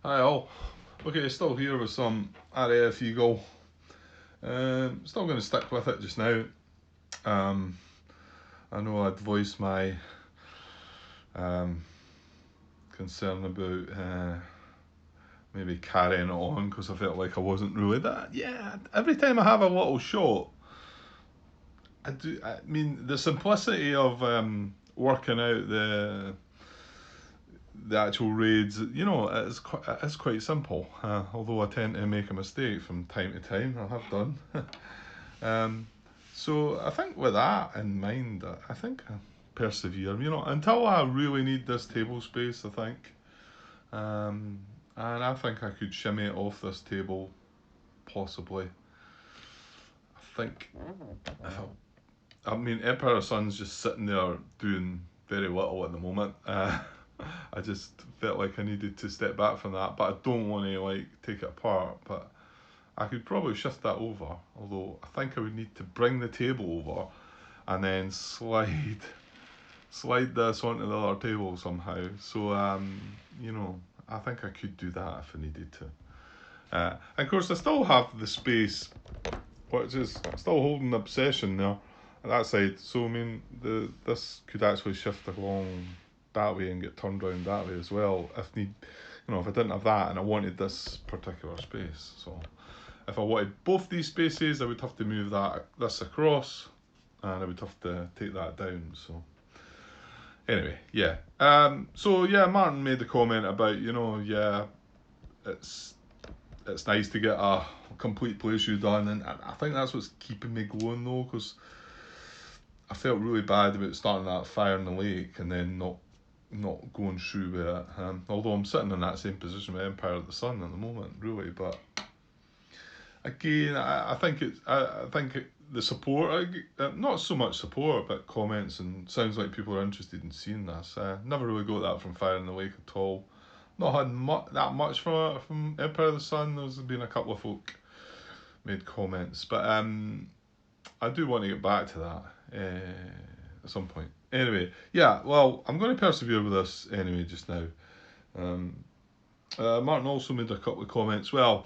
Hi all. Okay, still here with some RAF Eagle. Still going to stick with it just now. I know I'd voiced my concern about maybe carrying it on because I felt like I wasn't really that. Yeah, every time I have a little shot, I do. I mean, the simplicity of working out the actual raids, it's quite simple. Although I tend to make a mistake from time to time, I have done. um, so I think with that in mind, I think I persevere. Until I really need this table space. I think, and I think I could shimmy it off this table, possibly. I think. If I mean, Empire Sun's just sitting there doing very little at the moment. I just felt like I needed to step back from that, but I don't want to take it apart. But I could probably shift that over, although I think I would need to bring the table over and then slide this onto the other table somehow. So I think I could do that if I needed to. And of course, I still have the space, which is still holding the obsession there at that side. So I mean, this could actually shift along that way and get turned around that way as well if need. If I didn't have that and I wanted this particular space. So if I wanted both these spaces, I would have to move this across, and I would have to take that down. So anyway, yeah. So yeah, Martin made the comment about it's nice to get a complete playthrough done, and I think that's what's keeping me going though, because I felt really bad about starting that fire in the lake and then not going through with it. Although I'm sitting in that same position with Empire of the Sun at the moment, really. But again, I think the support, not so much support, but comments, and sounds like people are interested in seeing this. Never really got that from Fire in the Lake at all. Not had that much from it from Empire of the Sun. There's been a couple of folk made comments, but I do want to get back to that at some point. Anyway, yeah, well, I'm going to persevere with this anyway just now. Martin also made a couple of comments. Well,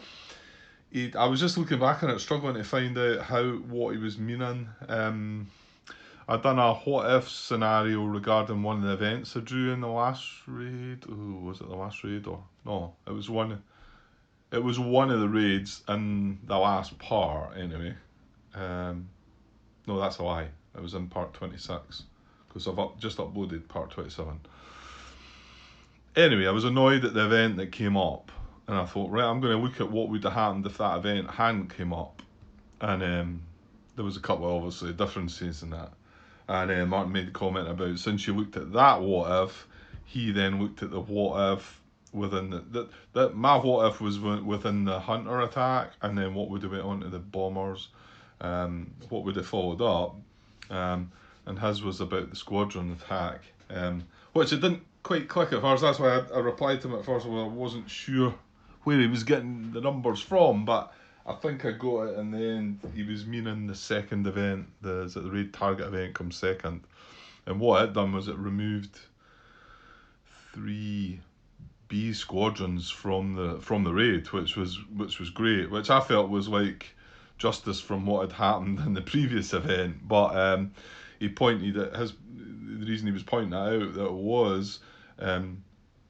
I was just looking back on it, struggling to find out what he was meaning. I'd done a what if scenario regarding one of the events I drew in the last raid. Oh, was it the last raid or no? It was one. It was one of the raids in the last part, anyway. No, that's a lie. It was in part 26 because I've just uploaded part 27. Anyway, I was annoyed at the event that came up, and I thought, right, I'm going to look at what would have happened if that event hadn't came up. And there was a couple of obviously differences in that. And Martin made a comment about, since you looked at that what if, he then looked at the what if within that my what if was within the hunter attack, and then what would have went on to the bombers, what would have followed up, and his was about the squadron attack, which it didn't quite click at first. That's why I replied to him at first. Well, I wasn't sure where he was getting the numbers from, but I think I got it in the end. He was meaning the second event, the raid target event comes second. And what it done was it removed 3 B squadrons from the raid, which was great, which I felt was like justice from what had happened in the previous event. But he pointed at the reason he was pointing that out, that it was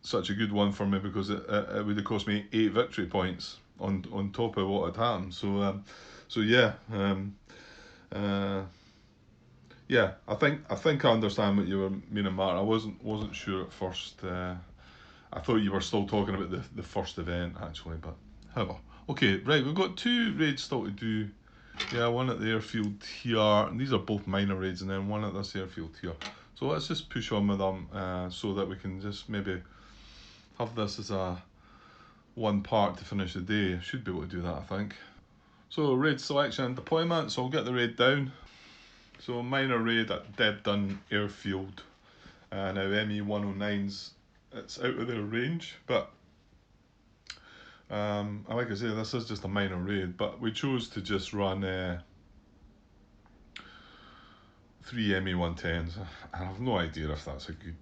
such a good one for me because it would have cost me 8 victory points on top of what had happened. So yeah, yeah. I think I understand what you were meaning, Martin. I wasn't sure at first. I thought you were still talking about the first event actually, but however. Okay, right. We've got 2 raids still to do. Yeah, one at the airfield here, and these are both minor raids, and then one at this airfield here. So let's just push on with them so that we can just maybe have this as a one part to finish the day. Should be able to do that, I think. So raid selection and deployment, so I'll get the raid down. So minor raid at Dead Dun Airfield. Now ME-109's, it's out of their range, but like I say, this is just a minor raid, but we chose to just run 3 ME-110s. I have no idea if that's a good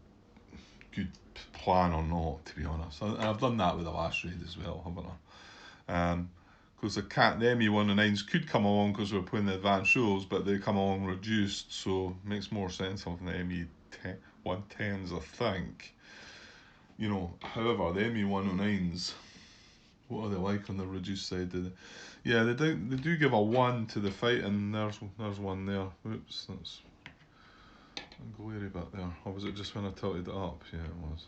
plan or not, to be honest. And I've done that with the last raid as well, haven't I? Because the ME109s could come along because we're playing the advanced rules, but they come along reduced, so it makes more sense having the ME110s, I think. You know, however, the ME109s, what are they like on the reduced side? Yeah, they do give a 1 to the fight, and there's one there. Oops, that's a glary bit there. Or was it just when I tilted it up? Yeah, it was.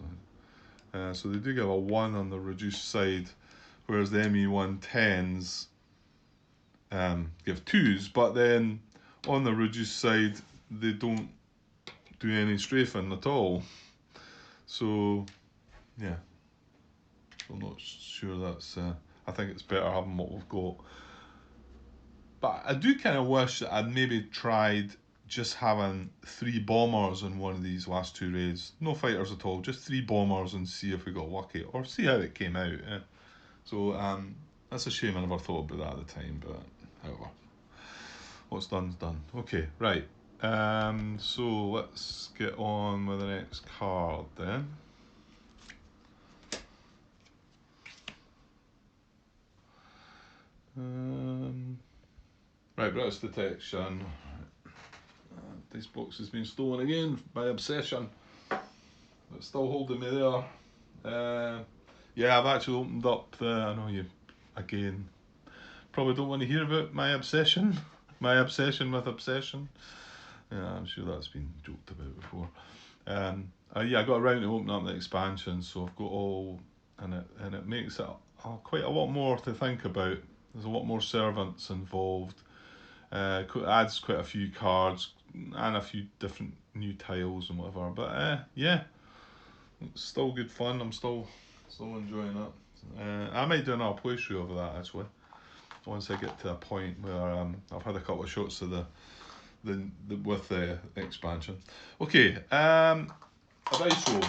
So they do give a 1 on the reduced side, whereas the ME110s give 2s, but then on the reduced side they don't do any strafing at all. So yeah, I'm not sure that's. I think it's better having what we've got. But I do kind of wish that I'd maybe tried just having 3 bombers in one of these last 2 raids. No fighters at all, just 3 bombers and see if we got lucky, or see how it came out. So that's a shame I never thought about that at the time, but however, what's done's done. Okay, right. So let's get on with the next card then. Right, British detection. This box has been stolen again by obsession. It's still holding me there. Yeah, I've actually opened up I know you, again, probably don't want to hear about my obsession. My obsession with obsession. Yeah, I'm sure that's been joked about before. Yeah, I got around to opening up the expansion, so I've got all, and it makes it quite a lot more to think about. There's a lot more servants involved. Adds quite a few cards and a few different new tiles and whatever. But yeah, it's still good fun. I'm still enjoying it. I might do another playthrough of that actually. Once I get to a point where I've had a couple of shots of the with the expansion. Okay, a dice roll,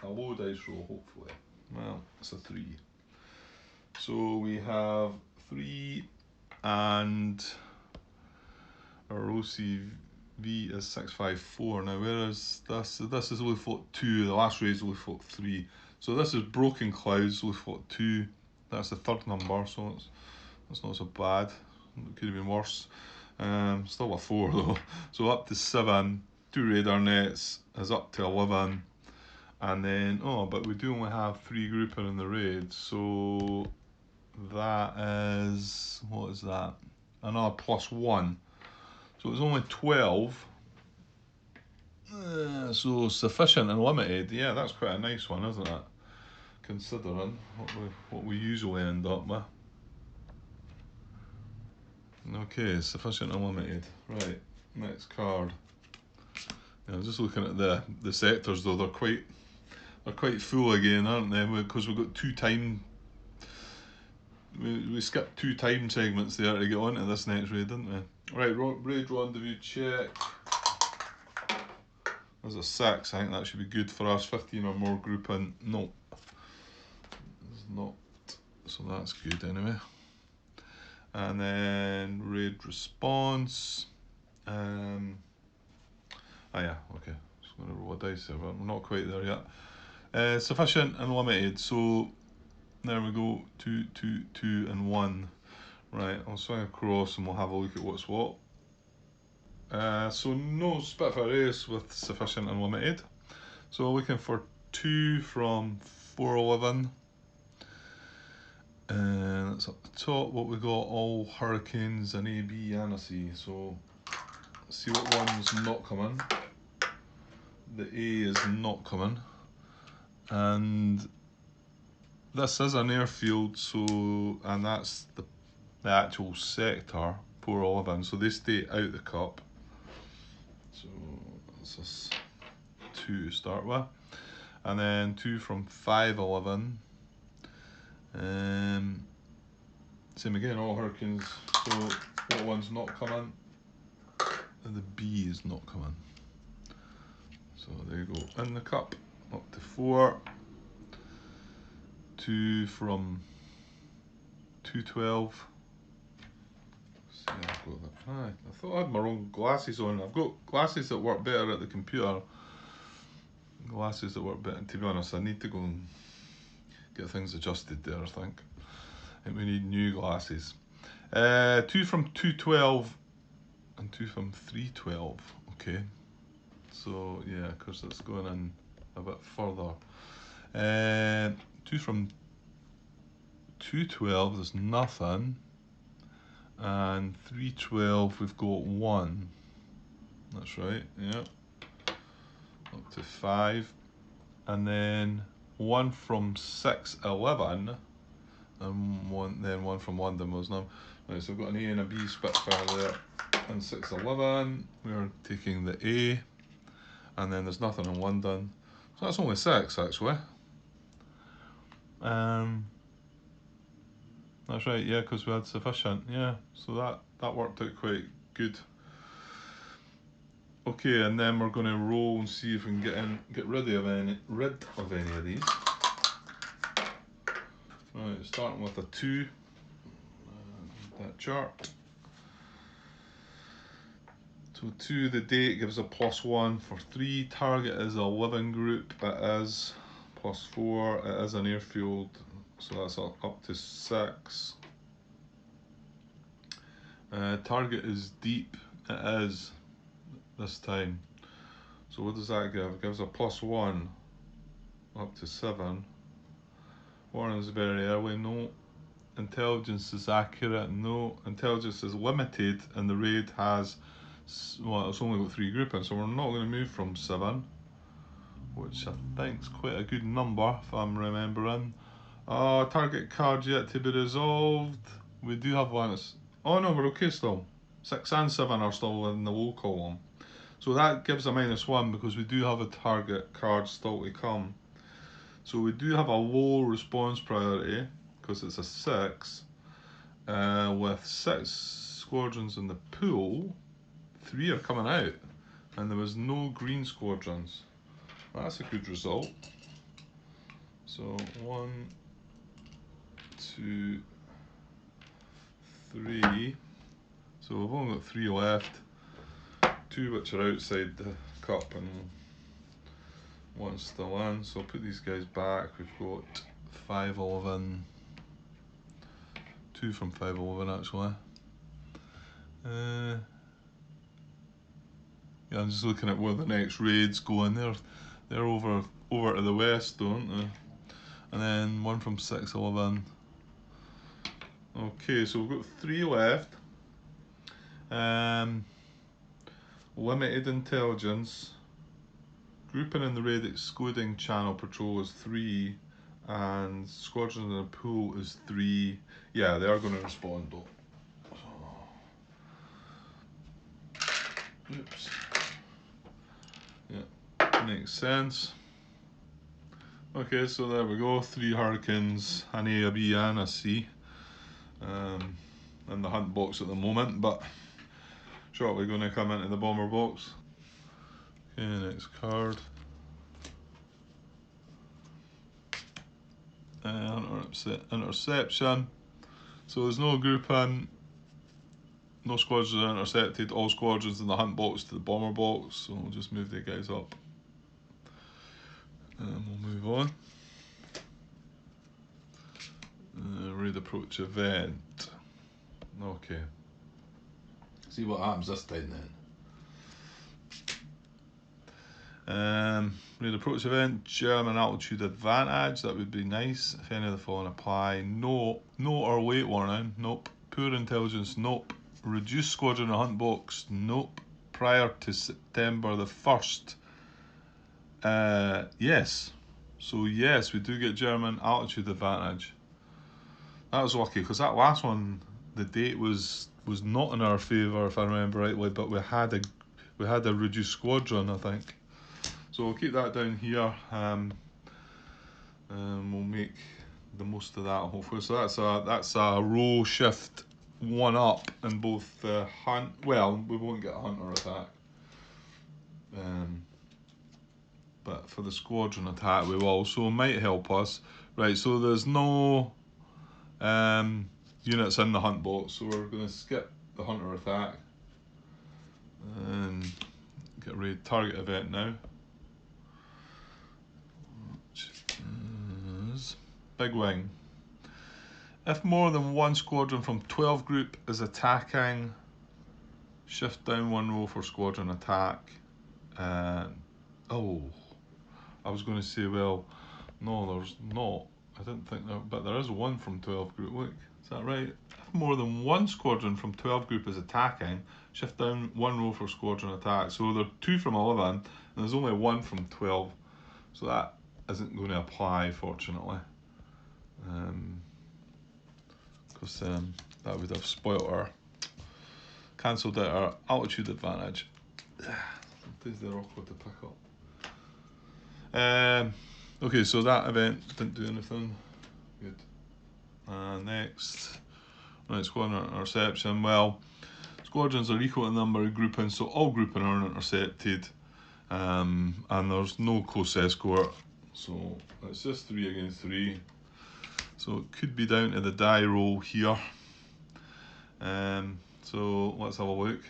a low dice roll, hopefully. Well, it's a 3. So we have 3, and our OCV is 654. Now, where is this? So this is only fought 2. The last raid is only fought 3. So this is Broken Clouds, only fought 2. That's the 3rd number, so it's not so bad. It could have been worse. Still a 4 though. So up to 7. 2 radar nets is up to 11. And then, but we do only have 3 grouping in the raid, so that is, what is that? Another +1. So it's only 12. So sufficient and limited. Yeah, that's quite a nice one, isn't it? Considering what we usually end up with. Okay, sufficient and limited. Right, next card. Yeah, I'm just looking at the sectors though. They're quite full again, aren't they? Because we've got 2 time. We skipped 2 time segments there to get on to this next raid, didn't we? Right, raid rendezvous check. There's a 6. I think that should be good for us. 15 or more grouping. No, it's not. So that's good anyway. And then raid response. Yeah, okay. Just going to roll a dice there, but we're not quite there yet. Sufficient and limited. So there we go. 2, 2, 2, and 1. Right, I'll swing across and we'll have a look at what's what. So no Spitfire Ace with sufficient and limited. So looking for 2 from 411. And that's up the top. What we got, all Hurricanes, an A, B and a C. So let's see what one's not coming. The A is not coming. And this is an airfield, so, and that's the actual sector, 411. So they stay out the cup. So that's us 2 to start with. And then 2 from 511. Same again, all Hurricanes. So what one's not coming? And the B is not coming. So there you go, in the cup, up to 4. 2 from 212. See, I've got that. I thought I had my wrong glasses on. I've got glasses that work better at the computer. glasses that work better. To be honest, I need to go and get things adjusted there, I think. We need new glasses. 2 from 212 and 2 from 312. Okay. So, yeah, because it's going in a bit further. 2 from 212, there's nothing. And 312, we've got 1. That's right, yeah. Up to 5. And then 1 from 611. And one from London was none. Right, so we've got an A and a B Spitfire there. And 611, we're taking the A. And then there's nothing in London. So that's only 6 actually. That's right, yeah, because we had sufficient, yeah. So that worked out quite good. Okay, and then we're going to roll and see if we can get rid of any of these. Right, starting with a 2. That chart. So 2, the date gives a +1 for 3. Target is a living group. It is +4. It is an airfield. So that's up to 6. Target is deep. It is this time. So what does that give? It gives a +1 up to 7. Warning is very early. No. Intelligence is accurate. No. Intelligence is limited, and the raid has, well, it's only got 3 groupings, so we're not going to move from 7, which I think is quite a good number if I'm remembering. Target card yet to be resolved. We do have one. Oh no, we're okay still. 6 and 7 are still in the low column. So that gives a -1 because we do have a target card still to come. So we do have a low response priority because it's a 6. With 6 squadrons in the pool, 3 are coming out. And there was no green squadrons. That's a good result. So 1, 2, 3. So we've only got 3 left. 2 which are outside the cup and 1 still in. So I'll put these guys back. We've got 511. 2 from 511 actually. Yeah, I'm just looking at where the next raid's going. They're over to the west, don't they? And then 1 from 611. Okay, so we've got 3 left. Limited intelligence. Grouping in the raid excluding channel patrol is 3. And squadron in the pool is 3. Yeah, they are going to respond though. Oops. Yeah, makes sense. Okay, so there we go. 3 Hurricanes, an A, a B, and a C. In the hunt box at the moment, but shortly going to come into the bomber box. Okay, next card. Interception. So there's no grouping, no squadrons are intercepted, all squadrons in the hunt box to the bomber box, so we'll just move the guys up. And we'll move on. Raid approach event. Okay. See what happens this time then. Raid approach event, German altitude advantage, that would be nice. If any of the following apply. No or late warning, nope. Poor intelligence, nope. Reduce squadron in hunt box, nope. Prior to September the 1st. Yes. So yes, we do get German altitude advantage. That was lucky because that last one, the date was not in our favour if I remember rightly, but we had a reduced squadron, I think. So we'll keep that down here. We'll make the most of that hopefully. So that's a row shift 1 up in both the hunt. Well, we won't get a hunter attack. But for the squadron attack we will, so it might help us. Right, so there's no units in the hunt box, so we're going to skip the hunter attack and get ready to target event now. big wing. If more than one squadron from 12 group is attacking, shift down 1 row for squadron attack. Oh, I was going to say, well, no, there's not. I didn't think there, but there is one from 12 group. Look, is that right? If more than one squadron from 12 group is attacking, shift down 1 row for squadron attack. So there are 2 from 11, and there's only 1 from 12. So that isn't going to apply, fortunately. Because that would have spoilt our, cancelled out our altitude advantage. Sometimes they're awkward to pick up. Okay, so that event didn't do anything. Good. Next, right, squadron interception. Well, squadrons are equal in number of groupings, so all grouping are intercepted, and there's no close escort, so it's just 3 against 3. So it could be down to the die roll here. So let's have a look.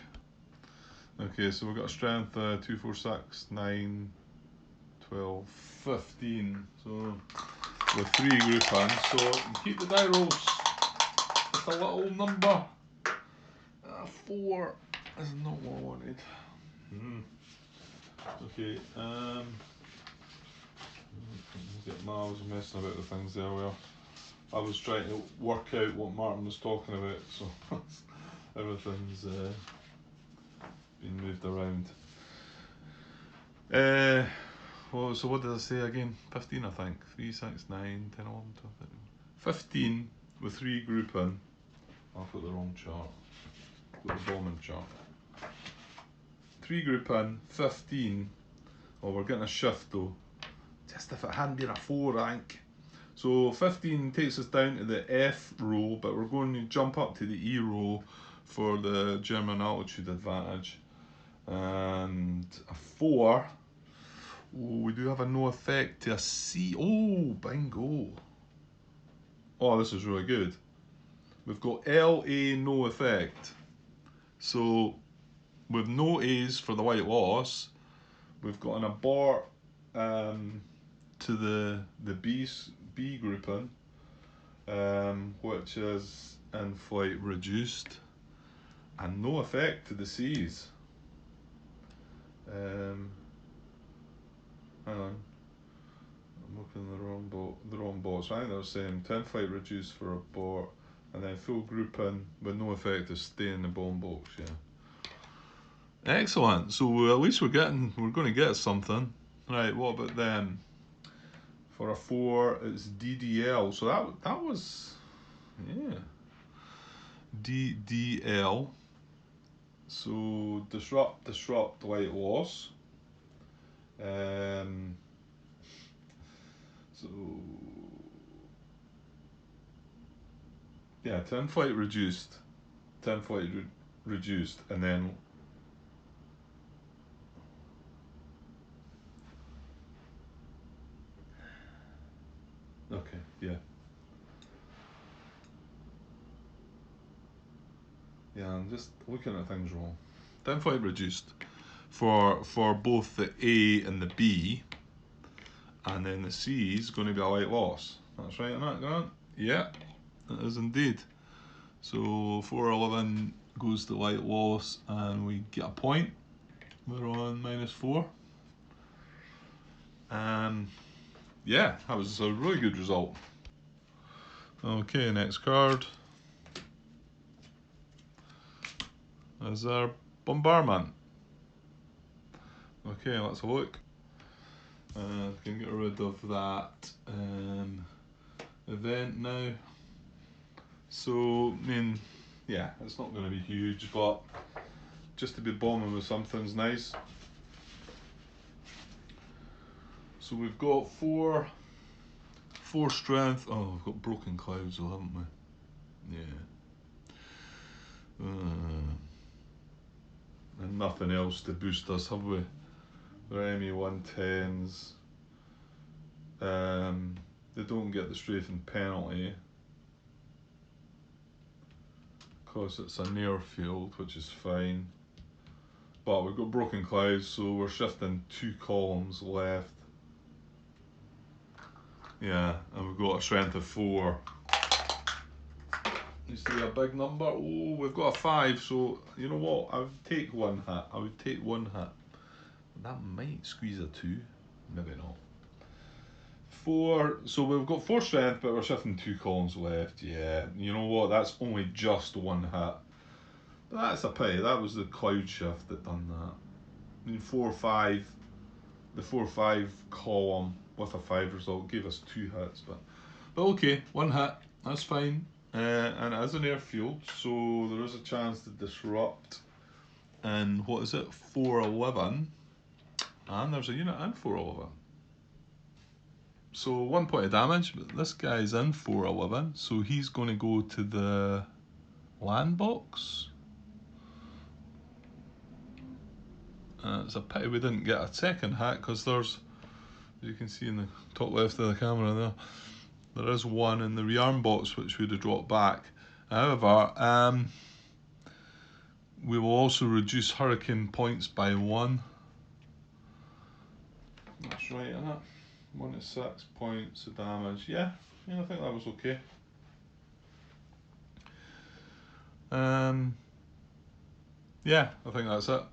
Okay, so we've got a strength 2, 4, 6, 9, 12, 15. So with 3 groupings, so you keep the die rolls. Just a little number. 4 is not what I wanted. Okay, I was messing about with things there where I was trying to work out what Martin was talking about, so everything's been moved around. Well, so what did I say again? 15, I think. 3, 6, 9, 10, 11, 12, 13. 15 with 3 grouping. I've got the wrong chart. I've got the bombing chart. 3 grouping, 15. Oh, we're getting a shift though. Just if it hadn't been a 4, I think. So 15 takes us down to the F row, but we're going to jump up to the E row for the German altitude advantage. And a 4, oh, we do have a no effect to a C. Oh, bingo. Oh, this is really good. We've got LA no effect. So with no A's for the white loss, we've got an abort to the B grouping, which is in flight reduced, and no effect to the C's. Hang on, I'm looking at the wrong box. I think they're saying 10 flight reduced for abort, and then full grouping with no effect to stay in the bomb box. Yeah. Excellent. So at least we're going to get something. Right. What about them? For a 4, it's DDL. So that was, yeah, DDL. So disrupt, white loss. So yeah, 10 flight reduced, 10 flight reduced, and then okay, yeah. Yeah, I'm just looking at things wrong. 10 flight reduced for both the A and the B, and then the C is going to be a white loss. That's right, isn't that, Grant? Yeah, it is indeed. So 411 goes to white loss, and we get a point. We're on -4. Yeah, that was a really good result. Okay, next card is our bombardment. Okay, let's have a look. Can get rid of that event now. So, I mean, yeah, it's not going to be huge, but just to be bombing with something's nice. So we've got four strength. Oh, we've got broken clouds, though, haven't we? Yeah. And nothing else to boost us, have we? They're ME-110s. They don't get the strafing penalty because it's an airfield, which is fine. But we've got broken clouds, so we're shifting 2 columns left. Yeah, and we've got a strength of 4. Needs to be a big number. Oh, we've got a 5, so you know what? I would take 1 hit. I would take 1 hit. That might squeeze a 2. Maybe not. 4, so we've got 4 strength, but we're shifting 2 columns left. Yeah, you know what? That's only just 1 hit. But that's a pity. That was the cloud shift that done that. I mean, 4, 5, the 4, 5 column with a 5 result gave us 2 hits, but okay, 1 hit. That's fine. And it is an airfield, so there is a chance to disrupt. And what is it? 411. And there's a unit in 411. So 1 point of damage, but this guy's in 411, so he's going to go to the land box. It's a pity we didn't get a second hit, because there's, as you can see in the top left of the camera there is one in the rearm box which would have dropped back. However, we will also reduce hurricane points by 1. That's right, isn't it? 1 to 6 points of damage. Yeah, I think that was okay. Yeah, I think that's it.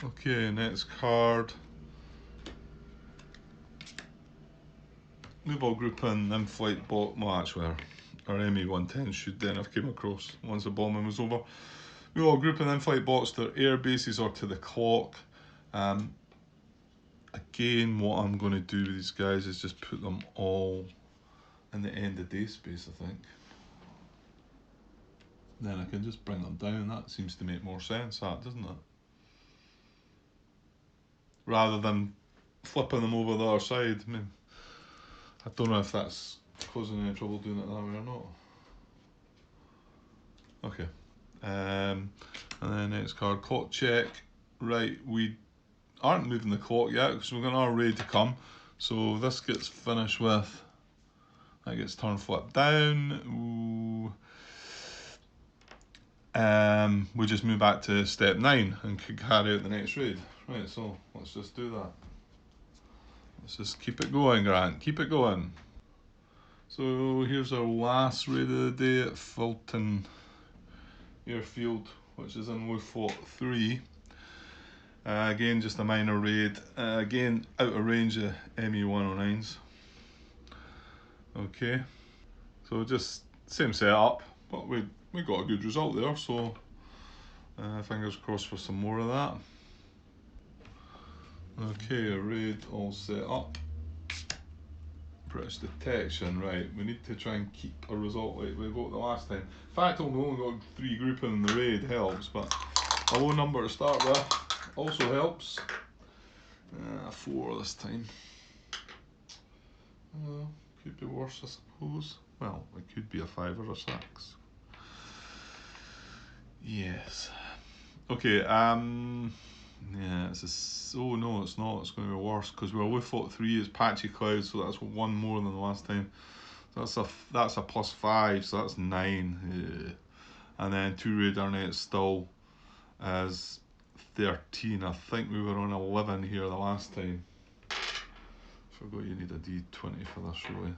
Okay, next card. Move all group in flight bot. Well, actually, our ME-110 should then have came across once the bombing was over. Move all group in flight bots to their air bases or to the clock. Again, what I'm going to do with these guys is just put them all in the end of day space, I think. Then I can just bring them down. That seems to make more sense, that, doesn't it? Rather than flipping them over the other side. I mean, I don't know if that's causing any trouble doing it that way or not. Okay. And then next card, clock check. Right, we aren't moving the clock yet because we've got our raid to come. So this gets finished with, that gets turn flip down. Ooh. We just move back to step 9 and could carry out the next raid. Right, so let's just do that. Let's just keep it going, Grant. Keep it going. So here's our last raid of the day at Fulton Airfield, which is in Wolfort 3. Again, just a minor raid. Again, out of range of ME-109s. Okay, so just same setup, but we got a good result there, so fingers crossed for some more of that. Okay, a raid all set up. British detection, right, we need to try and keep a result like we got the last time. In fact, we only got 3 grouping in the raid helps, but a low number to start with also helps. 4 this time. Could be worse, I suppose. Well, it could be a 5 or a 6. Yes. Okay, yeah, oh no, it's not. It's going to be worse because we're with fought 3 is patchy clouds, so that's 1 more than the last time. So that's a +5, so that's 9. Yeah. And then 2 radar nets still as 13. I think we were on 11 here the last time. Forgot you need a D20 for this, really.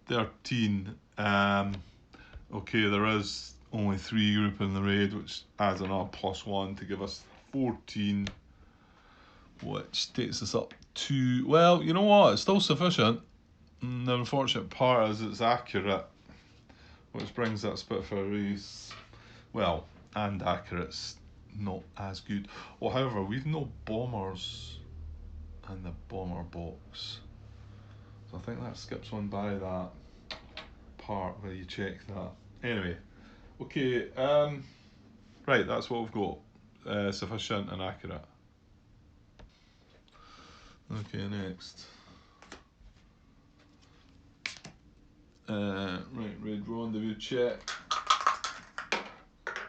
13. Okay, there is only 3 group in the raid, which adds another +1 to give us 14, which takes us up to, well, you know what, it's still sufficient. The unfortunate part is it's accurate, which brings that Spitfire race, well, and accurate's not as good. Well, however, we've no bombers in the bomber box, so I think that skips on by that part where you check that. Anyway, okay, right, that's what we've got, sufficient and accurate. Okay, next. Right, raid rendezvous check.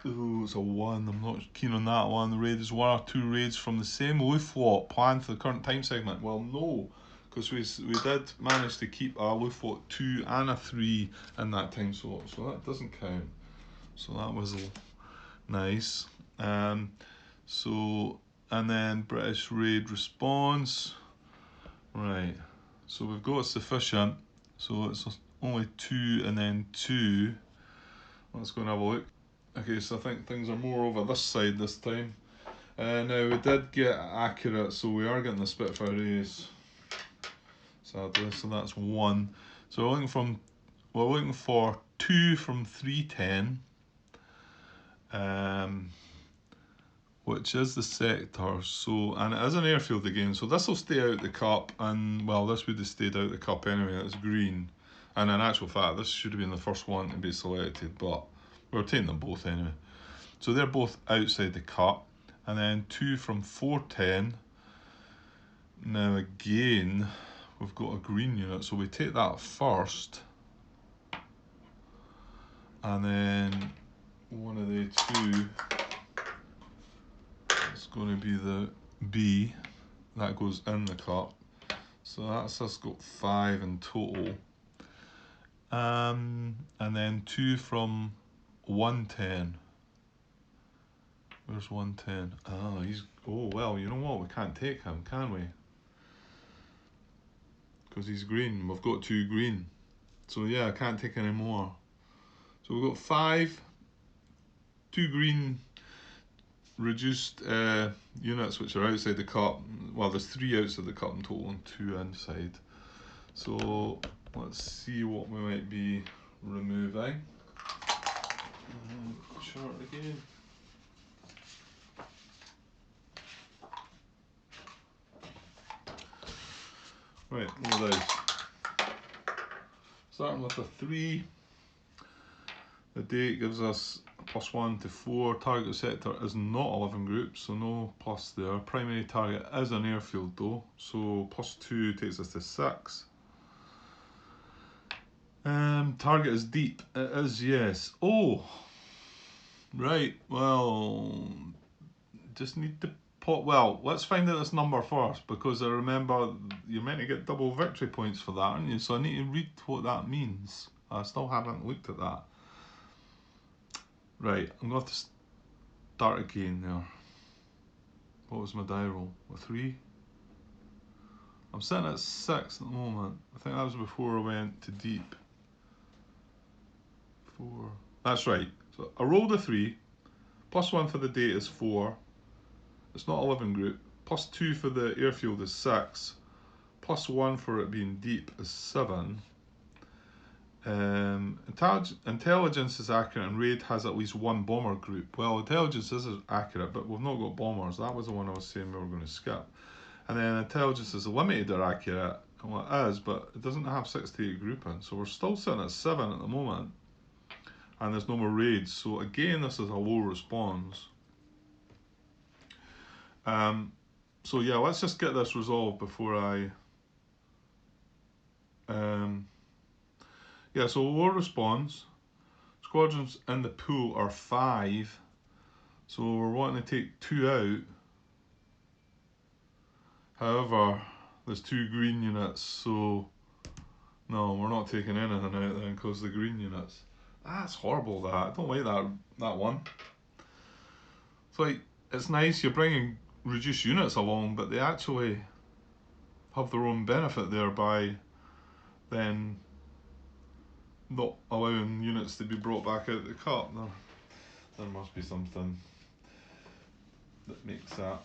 Ooh, it's a 1. I'm not keen on that one. The raid is 1 or 2 raids from the same loot lot planned for the current time segment. Well, no, because we did manage to keep a loot lot 2 and a 3 in that time slot, so that doesn't count. So that was nice. So, and then British raid response. Right, So we've got sufficient. So it's only 2 and then 2. Let's go and have a look. Okay, so I think things are more over this side this time. Now we did get accurate, so we are getting the Spitfire A's. Sadly, so that's 1. So we're looking for 2 from 310, which is the sector. So, and it is an airfield again. So this will stay out the cup, and well, this would have stayed out the cup anyway. It's green, and in actual fact, this should have been the first one to be selected, but we're taking them both anyway. So they're both outside the cup, and then 2 from 410. Now again, we've got a green unit, so we take that first, and then one of the 2 is going to be the B. That goes in the cup, so that's us got 5 in total. And then 2 from 110. Where's 110? Oh, oh well, you know what? We can't take him, can we? Because he's green. We've got 2 green. So yeah, I can't take any more. So we've got 5, 2 green reduced units which are outside the cup. Well, there's 3 outside the cup in total and 2 inside. So let's see what we might be removing. Chart again. Right, all those. Starting with a 3. The date gives us +1 to 4. Target sector is not 11 groups, so no plus there. Primary target is an airfield though, so +2 takes us to 6. Target is deep. It is, yes. Oh, right. Well, just need to put. Well, let's find out this number first, because I remember you're meant to get double victory points for that, aren't you? So I need to read what that means. I still haven't looked at that. Right, I'm going to have to start again there. What was my die roll? A 3? I'm sitting at 6 at the moment. I think that was before I went to deep. 4. That's right. So I rolled a 3. +1 for the date is 4. It's not 11 group. +2 for the airfield is 6. +1 for it being deep is 7. Intelligence is accurate, and raid has at least 1 bomber group. Well, intelligence is accurate, but we've not got bombers. That was the one I was saying we were going to skip. And then intelligence is limited or accurate. Well, it is, but it doesn't have 68 grouping. So we're still sitting at 7 at the moment, and there's no more raids. So again, this is a low response. So yeah, let's just get this resolved before I. Yeah, so low response. Squadrons in the pool are 5. So we're wanting to take 2 out. However, there's 2 green units, so no, we're not taking anything out then because the green units. That's horrible. That I don't like that one. It's like, it's nice you're bringing reduced units along, but they actually have their own benefit there by then not allowing units to be brought back out the cup. No, there must be something that makes that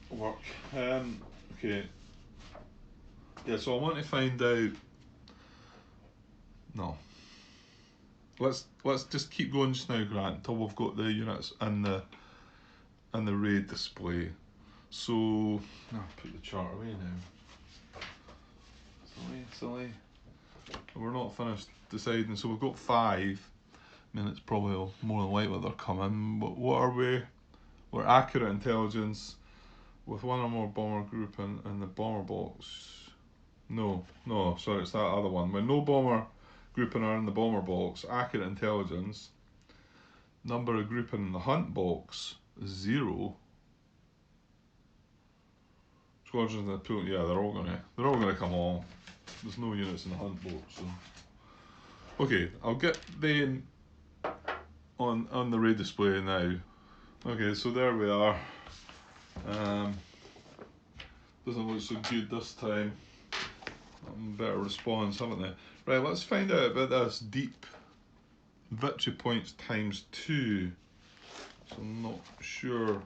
work. Okay. Yeah, so I want to find out. No. Let's just keep going just now, Grant, until we've got the units in the raid display. So I'll put the chart away now. Silly. We're not finished deciding, so we've got 5. I mean, it's probably more than likely they're coming. But what are we? We're accurate intelligence with 1 or more bomber group in the bomber box. No, sorry, it's that other one. When no bomber grouping are in the bomber box, accurate intelligence. Number of grouping in the hunt box is 0. Squadrons in the pool, yeah, they're all gonna come along. There's no units in the hunt box, so. Okay, I'll get them on the raid display now. Okay, so there we are. Doesn't look so good this time. Better response, haven't they? Right, let's find out about this deep victory points times 2. So I'm not sure.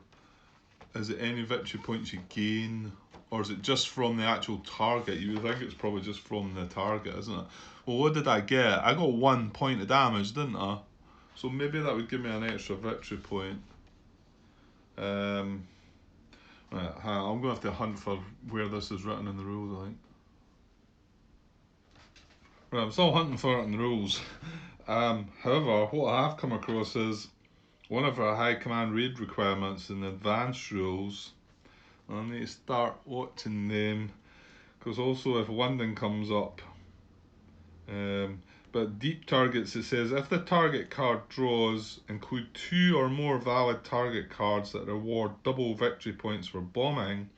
Is it any victory points you gain, or is it just from the actual target? You would think it's probably just from the target, isn't it? Well, what did I get? I got 1 point of damage, didn't I? So maybe that would give me an extra victory point. Right, I'm going to have to hunt for where this is written in the rules, I think. Right, I'm still hunting for it in the rules. However, what I have come across is one of our high command raid requirements in the advanced rules. I need to start watching them, because also if winding comes up, but deep targets, it says if the target card draws include 2 or more valid target cards that reward double victory points for bombing,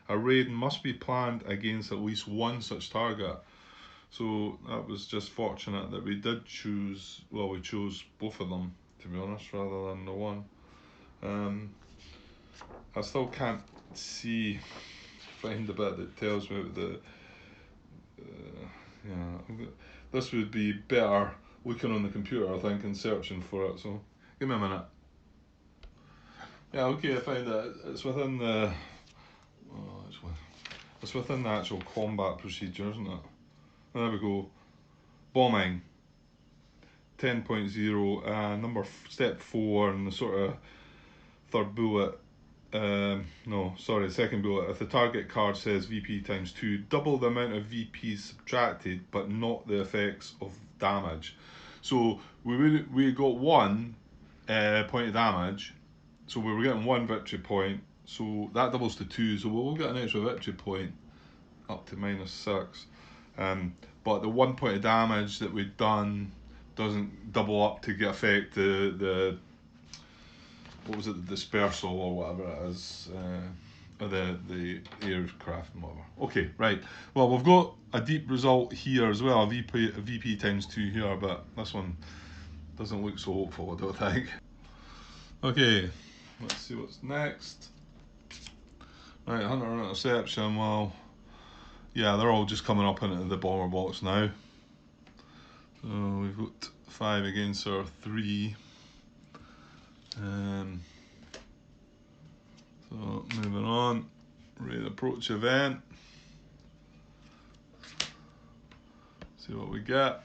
a raid must be planned against at least 1 such target. So that was just fortunate that we did choose, well, we chose both of them, to be honest, rather than the one. I still can't find the bit that tells me about the, yeah, this would be better looking on the computer, I think, and searching for it, so give me a minute. Yeah, okay, I found it. It's within the, it's within the actual combat procedure, isn't it? There we go. Bombing 10.0, step 4, and the sort of third bullet. No, sorry, second bullet. If the target card says VP times 2, double the amount of VP subtracted, but not the effects of damage. So we got 1 point of damage, so we were getting 1 victory point. So that doubles to 2, so we'll get an extra victory point up to -6. But the 1 point of damage that we've done doesn't double up to get effect the what was it, the dispersal or whatever it is, or the aircraft and whatever. Okay, right. Well, we've got a deep result here as well, a VP times 2 here, but this one doesn't look so hopeful, I don't think. Okay, let's see what's next. Right, Hunter Interception, well, yeah, they're all just coming up into the bomber box now. So we've got 5 against our 3. So moving on, raid approach event. See what we get.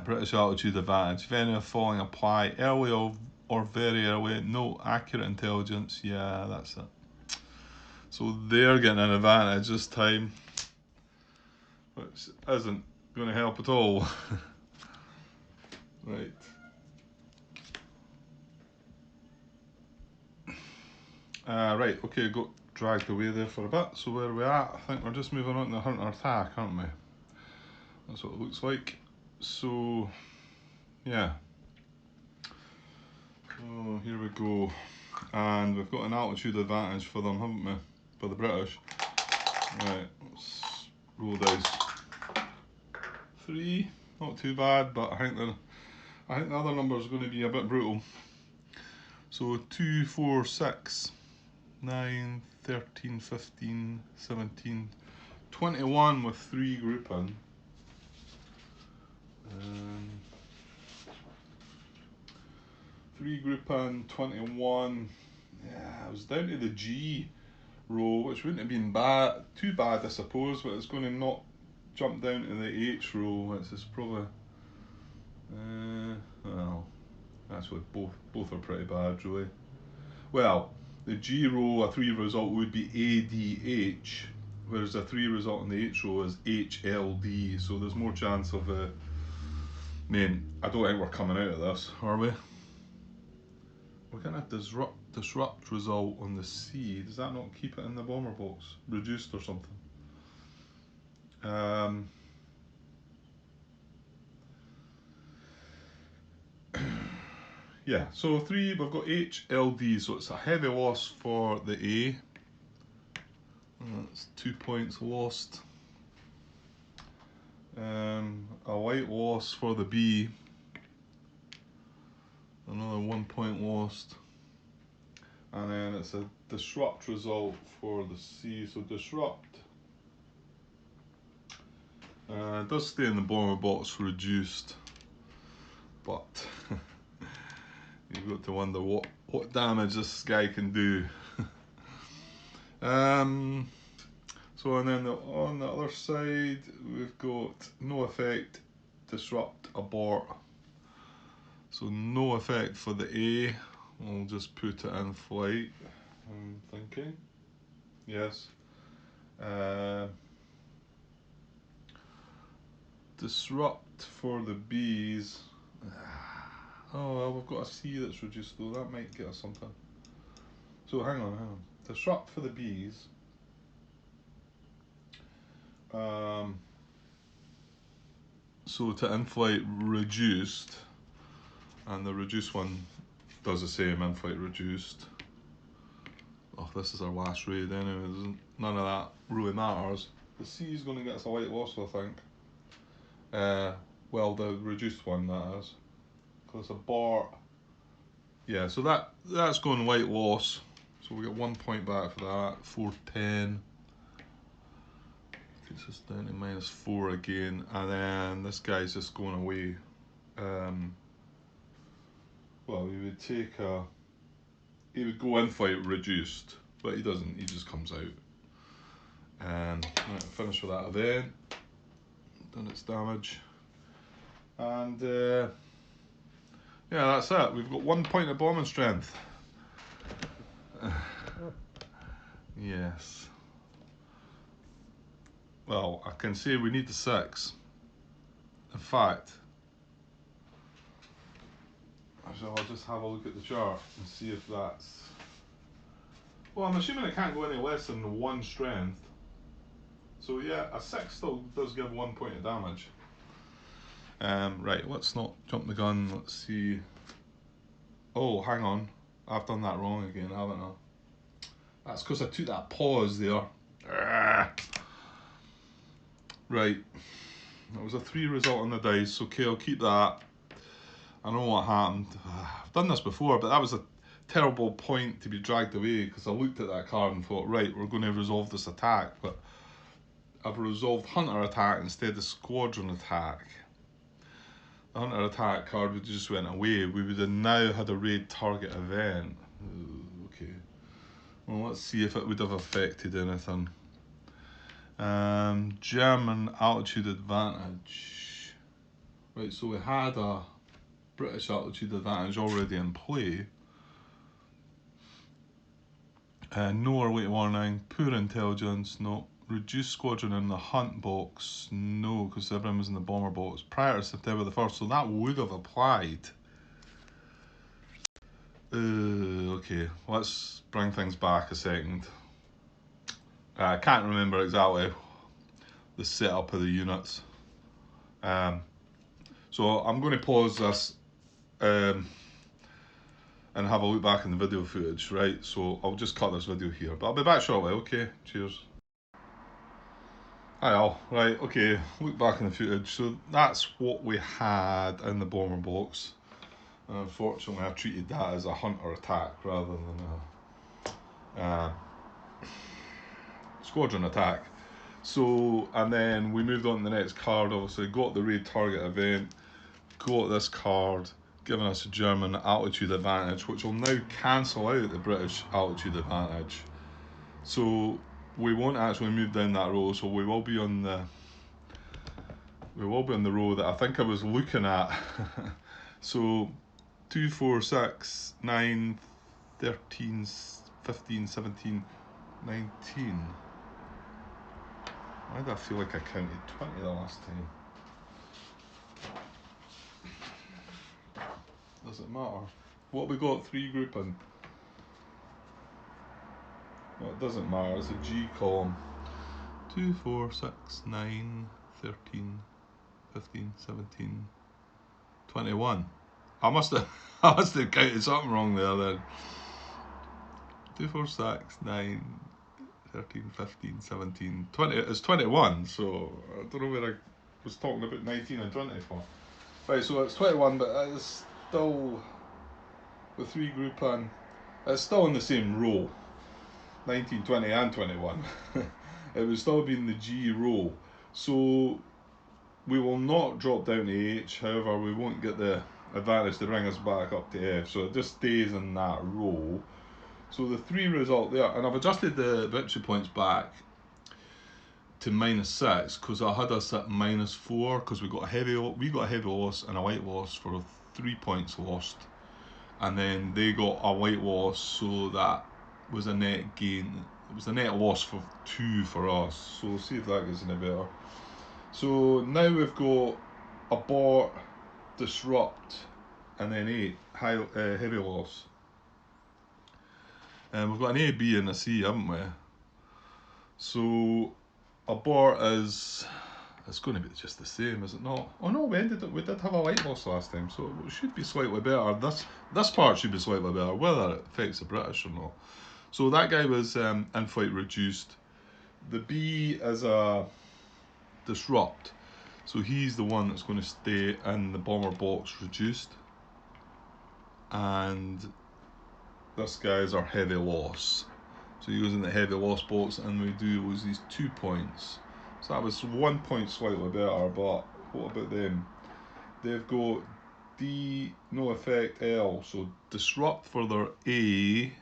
British altitude advantage. If any of the following apply, early or very early, no accurate intelligence. Yeah, that's it. So they're getting an advantage this time, which isn't going to help at all. Right. Right, okay, got dragged away there for a bit, so where are we at? I think we're just moving on to the hunter attack, aren't we? That's what it looks like. So, yeah. Oh, here we go. And we've got an altitude advantage for them, haven't we? For the British. Right, let's roll dice. 3, not too bad, but I think the other number is going to be a bit brutal. So 2, 4, 6, 9, 13, 15, 17, 21 with 3 grouping. 3 grouping, 21. Yeah, I was down to the G row, which wouldn't have been too bad, I suppose, but it's going to not jump down to the H row, which is probably, well, actually both are pretty bad, really. Well, the G row, a 3 result would be ADH, whereas a 3 result in the H row is HLD, so there's more chance of I don't think we're coming out of this, are we? We're getting a disrupt result on the C. Does that not keep it in the bomber box? Reduced or something? Yeah, so 3, we've got HLD, so it's a heavy loss for the A. That's 2 points lost. A light loss for the B. Another 1 point lost. And then it's a disrupt result for the C. So disrupt. It does stay in the bomber box reduced, but you've got to wonder what damage this guy can do. So and then on the other side we've got no effect, disrupt, abort. So no effect for the A. We'll just put it in flight, I'm thinking. Yes. Disrupt for the B's. Oh well, we've got a C that's reduced though, that might get us something. So hang on. Disrupt for the B's. So to in-flight reduced, and the reduced one does the same, in-flight reduced. Oh, this is our last raid anyway, none of that really matters. The C is going to get us a white loss, I think. Well, the reduced one, that is. Because abort. Yeah, so that's going white loss. So we get 1 point back for that, 410. Takes us down to -4 again, and then this guy's just going away. Well, he would go in fight reduced, but he doesn't, he just comes out. And finish with that event, done its damage. And yeah, that's it. We've got 1 point of bombing strength. Yes. Well, I can say we need the 6. In fact, I'll just have a look at the chart and see if that's... Well, I'm assuming it can't go any less than 1 strength. So yeah, a 6 still does give 1 point of damage. Right, let's not jump the gun. Let's see. Oh, hang on. I've done that wrong again, haven't I? That's because I took that pause there. Right. That was a 3 result on the dice. Okay, I'll keep that. I know what happened. I've done this before, but that was a terrible point to be dragged away because I looked at that card and thought, right, we're going to resolve this attack, but I've resolved Hunter attack instead of Squadron attack. The Hunter attack card would just went away. We would have now had a raid target event. Okay. Well, let's see if it would have affected anything. German altitude advantage. Right, so we had a British altitude advantage already in play. No early warning, poor intelligence, no. Reduced squadron in the hunt box, no, because everyone was in the bomber box prior to September the 1st, so that would have applied. Okay, let's bring things back a second. I can't remember exactly the setup of the units. So I'm going to pause this and have a look back in the video footage, right? So I'll just cut this video here, but I'll be back shortly, okay? Cheers. Hi all, right, okay, look back in the footage. So that's what we had in the bomber box. And unfortunately I treated that as a hunter attack rather than a squadron attack. So, and then we moved on to the next card, obviously got the raid target event, got this card, giving us a German altitude advantage, which will now cancel out the British altitude advantage. So we won't actually move down that row, so we will be on the row that I think I was looking at. So 2, 4, 6, 9, 13, 15, 17, 19. Why do I feel like I counted 20 the last time? Does it matter? What we got 3 grouping? Well, it doesn't matter, it's a G column. 2, 4, 6, 9, 13, 15, 17, 21. I must have counted something wrong there then. 2, 4, 6, 9, 13, 15, 17, 20. It's 21, so I don't know where I was talking about 19 and 20 for. Right, so it's 21, but it's still with 3 grouping. It's still in the same row, 19, 20 and 21. It would still be in the G row. So we will not drop down to H, however we won't get the advantage to bring us back up to F, so it just stays in that row. So the 3 result there, and I've adjusted the victory points back to -6 because I had us at -4 because we got a heavy loss and a white loss for 3 points lost, and then they got a white loss, so that was a net gain. It was a net loss for 2 for us. So we'll see if that gets any better. So now we've got abort, disrupt, and then 8 heavy loss. And we've got an A, B, and a C, haven't we? So abort is, it's going to be just the same, is it not? Oh no, we did have a white loss last time, so it should be slightly better. This part should be slightly better, whether it affects the British or not. So that guy was in-flight reduced. The B is a disrupt, so he's the one that's going to stay in the bomber box reduced, and this guy is our heavy loss, so he goes in the heavy loss box, and we do lose these 2 points. So that was 1 point slightly better, but what about them? They've got D, no effect, L, so disrupt for their A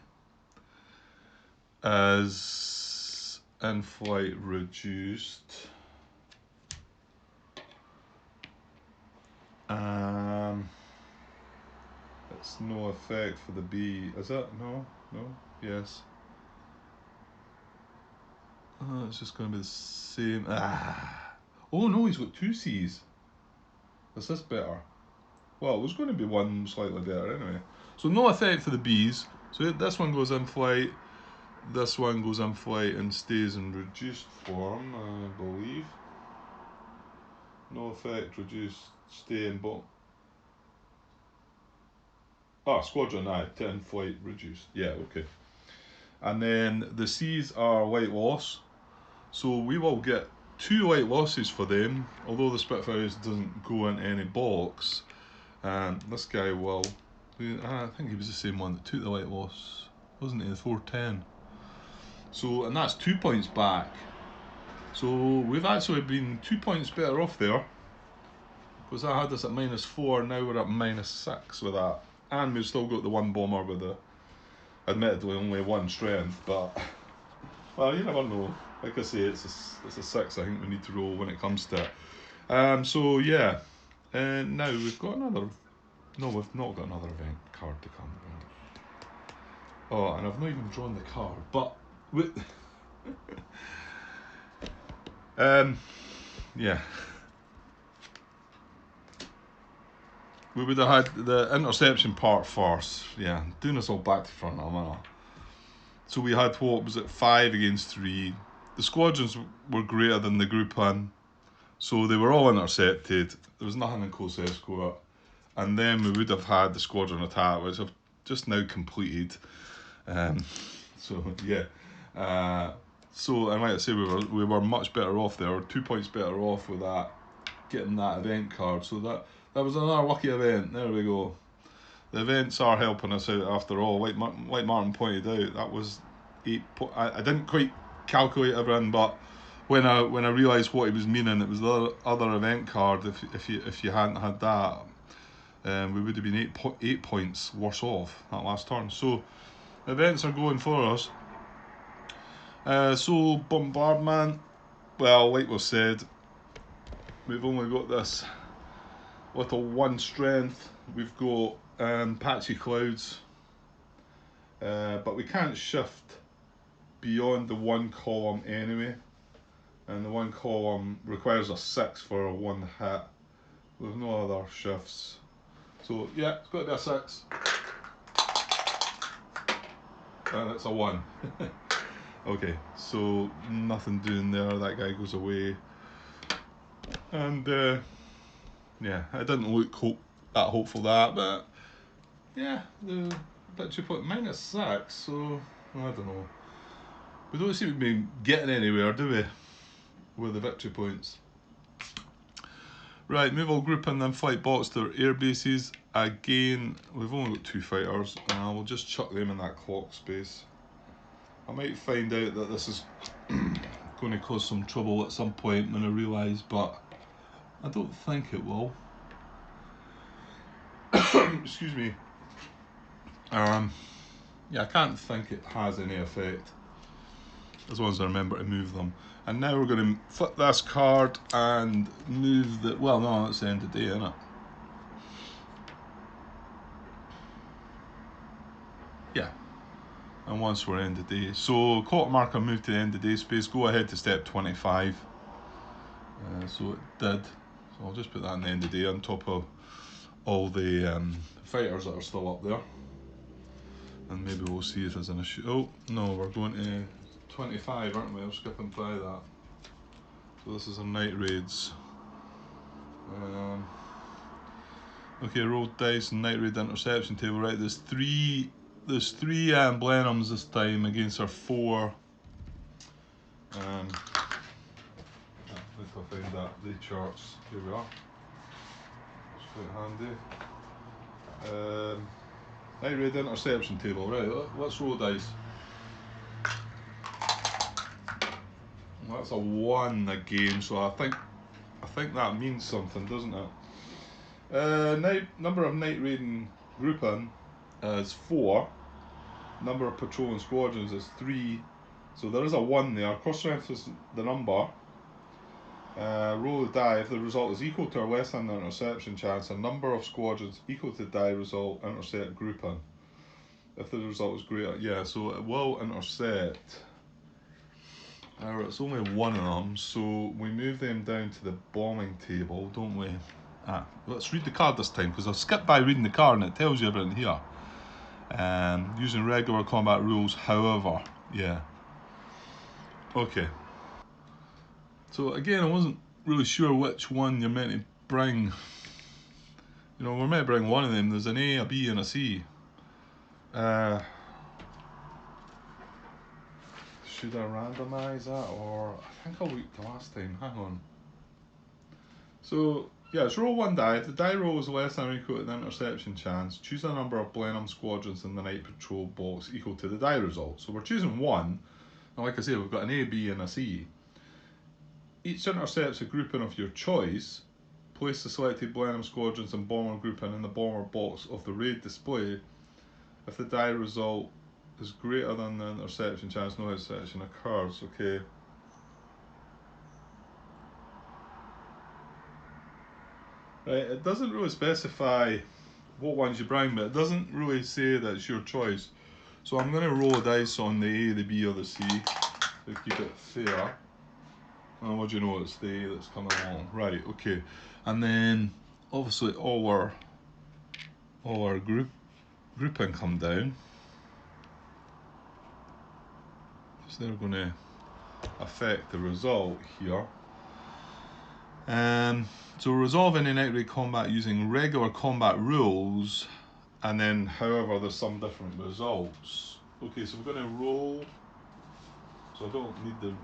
is in-flight reduced. It's no effect for the B, is it? No? Yes. It's just going to be the same. Oh no, he's got 2 C's. Is this better? Well, it was going to be one slightly better anyway. So no effect for the B's. So this one goes in flight, this one goes in flight and stays in reduced form, I believe. No effect, reduced, stay in bomb. Squadron, to in flight, reduced. Yeah, okay. And then the C's are white loss. So we will get 2 white losses for them, although the Spitfires doesn't go into any box. And this guy will. I think he was the same one that took the white loss, wasn't he? The 410. So, and that's 2 points back. So we've actually been 2 points better off there, because I had us at -4, now we're at -6 with that. And we've still got the 1 bomber with the, admittedly, only 1 strength, but, well, you never know. Like I say, it's a 6 I think we need to roll when it comes to it. So yeah, and now we've got another, no, we've not got another event card to come. Oh, and I've not even drawn the card, but yeah. We would have had the interception part first. Yeah, doing us all back to front now, man. So we had, what was it, 5 against 3. The squadrons were greater than the group in, so they were all intercepted. There was nothing in close escort. And then we would have had the squadron attack, which I've just now completed. So yeah. So, and like I say, we were much better off there. 2 points better off with that, getting that event card. So that was another lucky event. There we go. The events are helping us out after all. Like Martin pointed out, that was 8. I didn't quite calculate everything, but when I realised what he was meaning, it was the other event card. If you hadn't had that, we would have been 8 points worse off that last turn. So events are going for us. So bombardment, well, like we said, we've only got this little 1 strength. We've got patchy clouds, but we can't shift beyond the 1 column anyway, and the 1 column requires a 6 for a 1 hit with no other shifts. So yeah, it's got to be a 6, and it's a 1. Okay, so nothing doing there. That guy goes away, and yeah, I didn't look that hopeful that, but yeah, the victory point -6. So I don't know. We don't seem to be getting anywhere, do we, with the victory points? Right, move all group in then flight box to their air bases. again, we've only got 2 fighters, and we'll just chuck them in that clock space. I might find out that this is going to cause some trouble at some point when I realise, but I don't think it will. Excuse me. Yeah, I can't think it has any effect, as long as I remember to move them. And now we're going to flip this card and move the, well no, it's the end of the day, isn't it? Yeah. And once we're end of day, so clock marker moved to the end of day space, go ahead to step 25. So it did. So I'll just put that in the end of day on top of all the fighters that are still up there. And maybe we'll see if there's an issue. Oh, no, we're going to 25, aren't we? I'm skipping by that. So this is our night raids. Okay, rolled dice and night raid interception table. Right, there's three Blenheims this time against our 4. If I find that, the charts. Here we are. That's quite handy. Night raid interception table. Right, let's roll dice. Well, that's a 1 again, so I think that means something, doesn't it? Number of night raiding grouping is 4. Number of patrolling squadrons is 3. So there is a 1 there. Cross-reference the number. Roll the die. If the result is equal to or less than the interception chance, a number of squadrons equal to the die result intercept grouping. If the result is greater, yeah, so it will intercept. It's only 1 of them, so we move them down to the bombing table, don't we? Let's read the card this time, because I've skipped by reading the card and it tells you everything here. Using regular combat rules, however, yeah. Okay. So again, I wasn't really sure which one you're meant to bring. You know, we're meant to bring one of them. There's an A, a B, and a C. Should I randomise that, or I think I looked last time. Hang on. So yeah, it's roll 1 die. If the die roll is less than or equal to the interception chance, choose a number of Blenheim squadrons in the night patrol box equal to the die result. So we're choosing 1, and like I say, we've got an A, B, and a C. Each intercepts a grouping of your choice. Place the selected Blenheim squadrons and bomber grouping in the bomber box of the raid display. If the die result is greater than the interception chance, no interception occurs. Okay. Right, it doesn't really specify what ones you bring, but it doesn't really say that it's your choice. So I'm going to roll a dice on the A, the B, or the C to keep it fair. And what do you know, it's the A that's coming along. Right, okay. And then obviously all our grouping come down. So they're going to affect the result here. So resolve any night raid combat using regular combat rules, and then however there's some different results. Okay, so we're going to roll. So I don't need the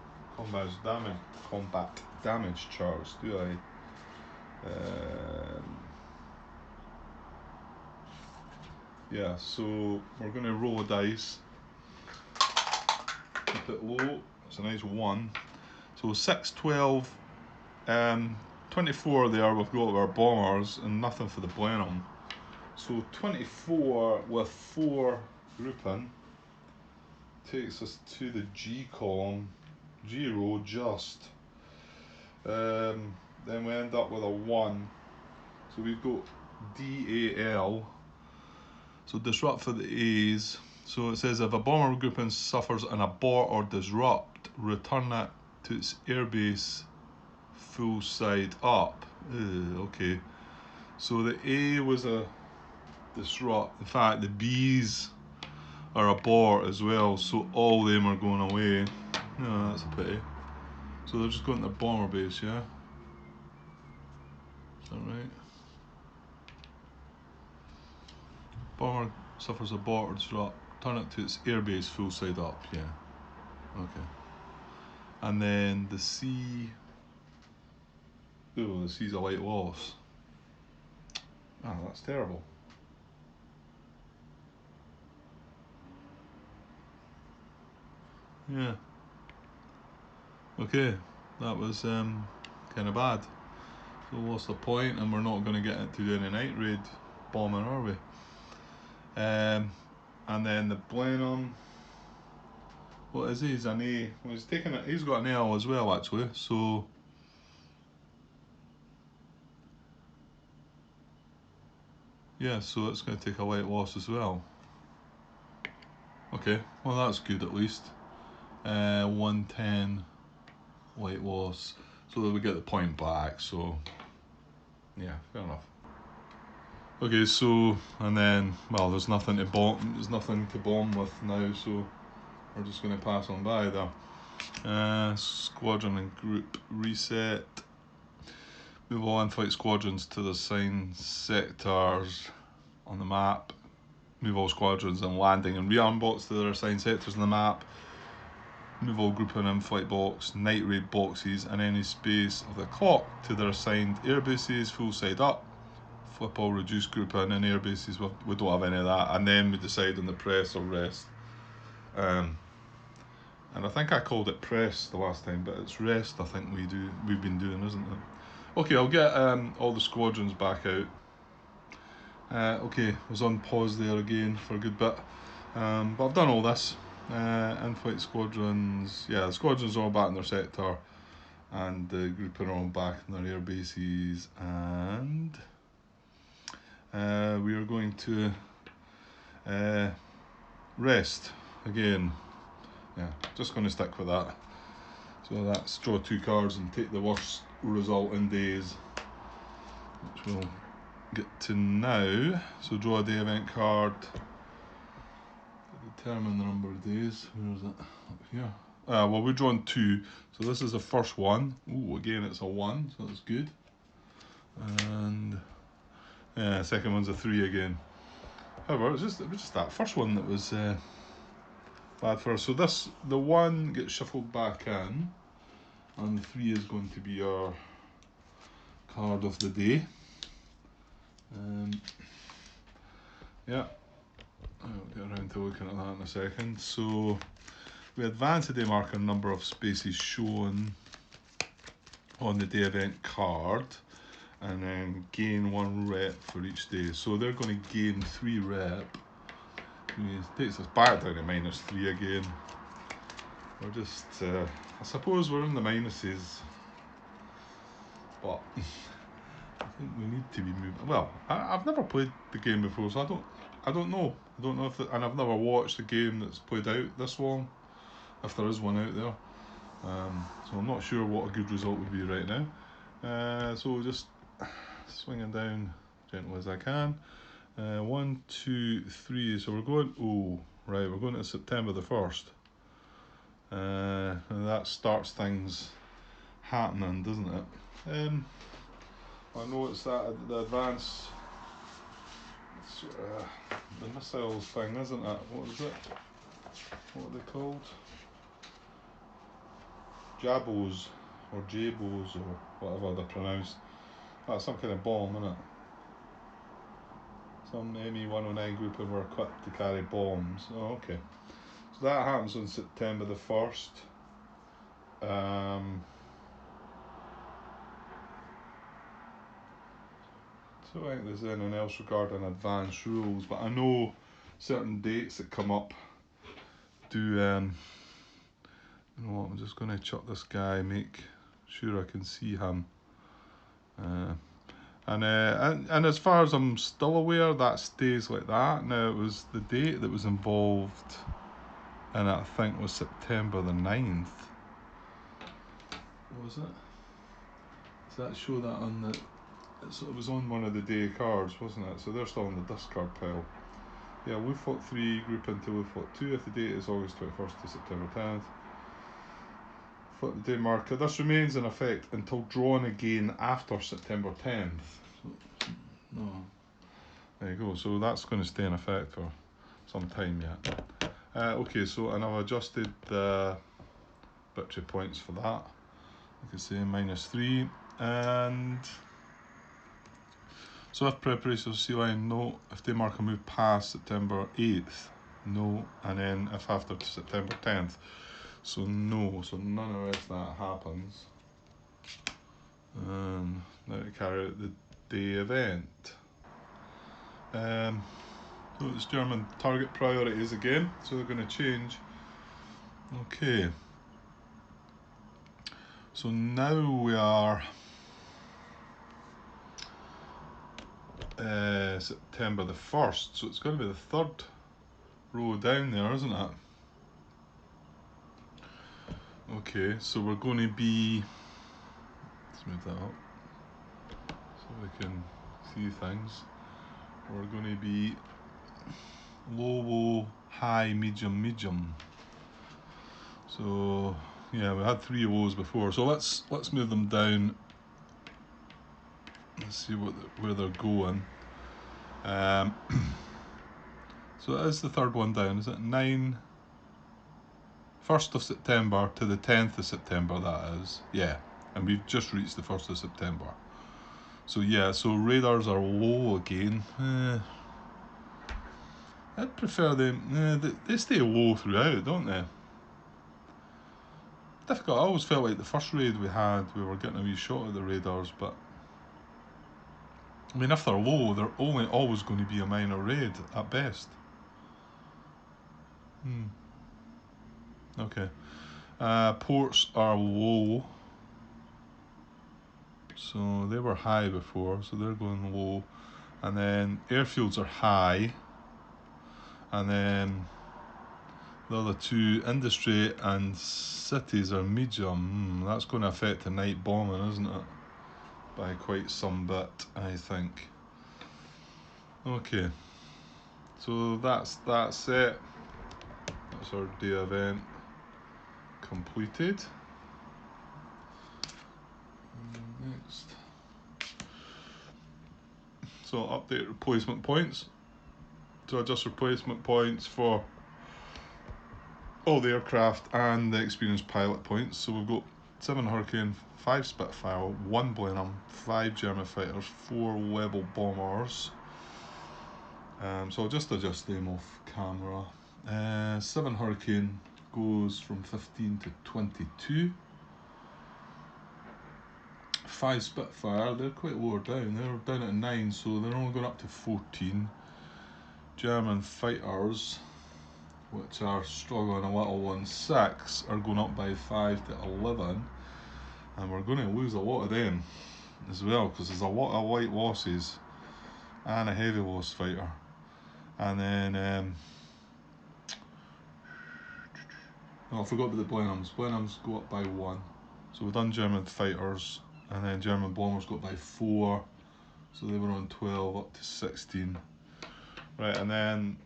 combat damage charts, do I? Yeah, so we're going to roll a dice. Keep it low. It's a nice 1. So 6, 12, 24 there. We've got our bombers and nothing for the Blenheim. So 24 with 4 grouping takes us to the G column, 0 just. Then we end up with a 1. So we've got DAL. So disrupt for the A's. So it says if a bomber grouping suffers an abort or disrupt, return it to its airbase full side up. Okay. So the A was a disrupt. In fact, the B's are abort as well, so all of them are going away. No, that's a pity. So they're just going to the bomber base, yeah? Is that right? Bomber suffers abort or disrupt. Turn it to its airbase full side up, yeah. Okay. And then the C. Oh, the C's a light loss. Oh, that's terrible. Yeah. Okay, that was kind of bad. So what's the point? And we're not going to get into doing a night raid bombing, are we? And then the Blenheim. What is he? He's an A. Well, he's taking it. He's got an L as well, actually. So yeah, so it's going to take a light loss as well. Okay, well that's good at least. 110 light loss, so that we get the point back. So yeah, fair enough. Okay, so and then well, there's nothing to bomb. There's nothing to bomb with now, so we're just going to pass on by there. Squadron and group reset. Move all in-flight squadrons to the assigned sectors on the map. Move all squadrons and landing and rearm bots to their assigned sectors on the map. Move all group and in-flight box, night raid boxes and any space of the clock to their assigned air bases, full side up. Flip all reduced group in and air bases, we don't have any of that. And then we decide on the press or rest. And I think I called it press the last time, but it's rest I think we've been doing, isn't it? Okay, I'll get all the squadrons back out. Okay, I was on pause there again for a good bit, but I've done all this. In-flight squadrons, yeah, the squadrons are all back in their sector, and the group are all back in their air bases, and we are going to rest again. Yeah, just going to stick with that. So that's draw 2 cards and take the worst result in days, which we'll get to now. So draw a day event card. Determine the number of days. Where is it? Up here. Well, we're drawing 2. So this is the first one. Ooh, again it's a 1, so that's good. And yeah, second one's a 3 again. However, it was just that first one that was bad for us. So the 1 gets shuffled back in, and the 3 is going to be our card of the day. Yeah, I'll get around to looking at that in a second. So we advance a day marker number of spaces shown on the day event card, and then gain 1 rep for each day. So they're going to gain 3 rep. It takes us back down to -3 again. We're just, I suppose we're in the minuses, but I think we need to be moving. Well, I've never played the game before, so I don't know. I don't know if, and I've never watched a game that's played out this long, if there is one out there. So I'm not sure what a good result would be right now. So just swinging down gentle as I can. 1, 2, 3. So we're going. Oh, right. We're going to September the 1st. And that starts things happening, doesn't it? I know it's that the advance, the missiles thing, isn't it? What is it? What are they called? Jabos or Jabos or whatever they're pronounced. That's some kind of bomb, isn't it? Some ME-109 group and were equipped to carry bombs. Oh, okay. So that happens on September the 1st. So I think there's anything else regarding advanced rules, but I know certain dates that come up do, you know what, I'm just going to chuck this guy, make sure I can see him. And as far as I'm still aware, that stays like that. Now, it was the date that was involved, and I think was September the 9th. What was it? Does that show that on the... It was on one of the day cards, wasn't it? So they're still on the discard pile. Yeah, we fought 3, group until we fought 2. If the date is August 21st to September 10th. Fought the day marker. This remains in effect until drawn again after September 10th. So, no. There you go. So that's going to stay in effect for some time yet. Okay, so and I've adjusted the victory points for that. Like I say, -3. And so if preparation of sea line, no. If they mark a move past September 8th, no. And then if after September 10th. So no, so none of that happens. And now to carry out the day event. So it's German target priorities again, so they're going to change. Okay. So now we are September the 1st, so it's going to be the third row down there, isn't it? Okay, so we're going to be, let's move that up so we can see things. We're going to be low, low, high, medium, medium. So yeah, we had 3 lows before, so let's move them down. Let's see where they're going. So it is the third one down, is it? 1st of September to the 10th of September, that is. Yeah, and we've just reached the 1st of September. So yeah, so radars are low again. I'd prefer them, they stay low throughout, don't they? Difficult. I always felt like the first raid we had, we were getting a wee shot at the radars, but I mean, if they're low, they're only always going to be a minor raid at best. Okay. Ports are low. So they were high before, so they're going low. And then airfields are high. And then the other two, industry and cities, are medium. That's going to affect the night bombing, isn't it? By quite some bit, I think. Okay. So that's it. That's our day event completed. Next. So update replacement points. So adjust replacement points for all the aircraft and the experienced pilot points. So we've got 7 Hurricane, 5 Spitfire, 1 Blenheim, 5 German fighters, 4 Level bombers. So I'll just adjust them off camera. 7 Hurricane goes from 15 to 22. 5 Spitfire, they're quite lower down. They're down at 9, so they're only going up to 14. German fighters, which are struggling a little on 6, are going up by 5 to 11. And we're going to lose a lot of them as well, because there's a lot of light losses and a heavy loss fighter. And then I forgot about the Blenheims. Blenheims go up by 1. So we've done German fighters, and then German bombers go up by 4. So they were on 12 up to 16. Right, and then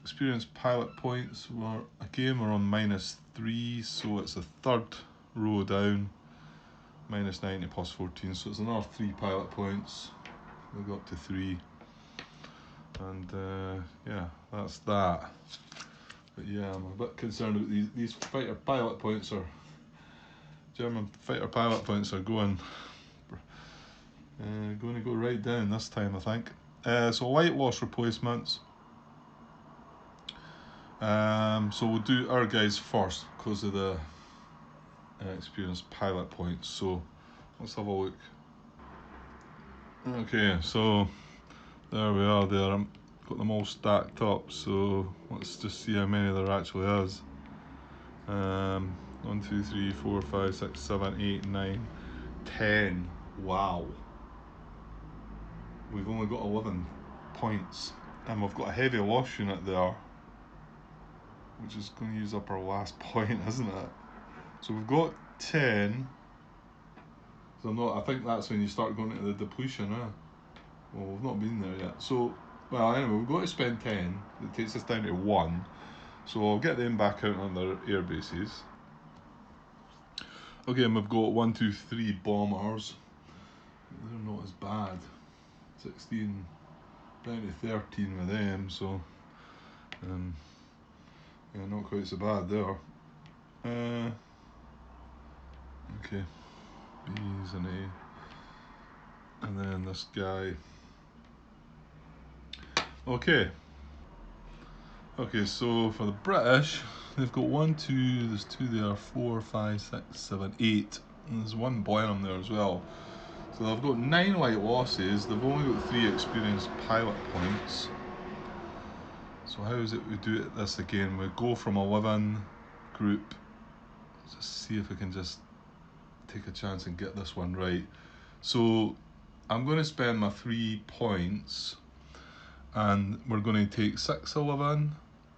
experienced pilot points we're on -3, so it's the third row down. -90 plus 14, so it's another 3 pilot points. They go up to 3. And yeah, that's that. But yeah, I'm a bit concerned about these fighter pilot points. German fighter pilot points are going to go right down this time, I think. So light loss replacements. So we'll do our guys first because of the experienced pilot points. So let's have a look. Okay, so there we are there. I've got them all stacked up, so let's just see how many there actually is. 1, 2, 3, 4, 5, 6, 7, 8, 9, 10. Wow. We've only got 11 points. And we've got a heavy loss unit there, which is going to use up our last point, isn't it? So we've got 10. So I think that's when you start going into the depletion, Well, we've not been there yet. So, well, anyway, we've got to spend 10. It takes us down to 1. So I'll get them back out on their air bases. Okay, and we've got 1, 2, 3 bombers. They're not as bad. 16 down to 13 with them, so yeah, not quite so bad there. Okay, B's and A, and then this guy. Okay, so for the British, they've got 1, 2, there's 2 there, 4, 5, 6, 7, 8. And there's 1 Blenheim there as well. So they've got 9 light losses, they've only got 3 experienced pilot points. So how is it we do it this again? We go from 11 group. Let's see if we can just take a chance and get this one right. So I'm going to spend my 3 points and we're going to take 611,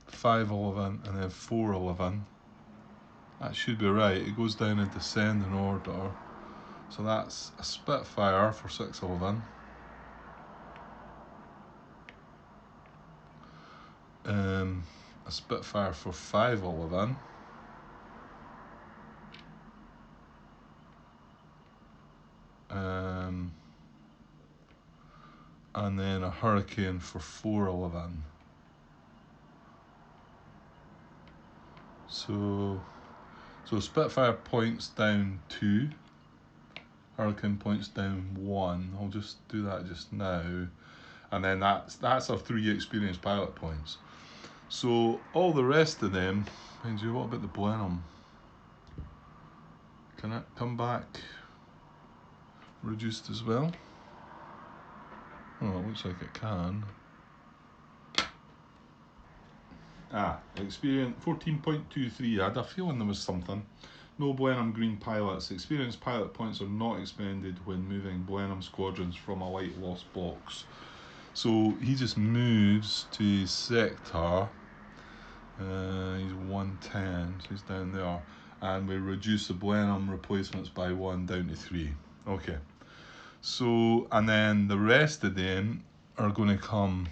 511 and then 411. That should be right. It goes down in descending order. So that's a Spitfire for 611. A Spitfire for 511. And then a Hurricane for 411. So Spitfire points down 2, Hurricane points down 1. I'll just do that just now. And then that's our 3 experienced pilot points. So all the rest of them, mind you, what about the Blenheim? Can it come back reduced as well? Oh, it looks like it can. Experience 14.23. I had a feeling there was something. No Blenheim green pilots. Experienced pilot points are not expended when moving Blenheim squadrons from a light loss box. So he just moves to his sector. He's 110, so he's down there. And we reduce the Blenheim replacements by 1 down to 3. Okay. So, and then the rest of them are going to come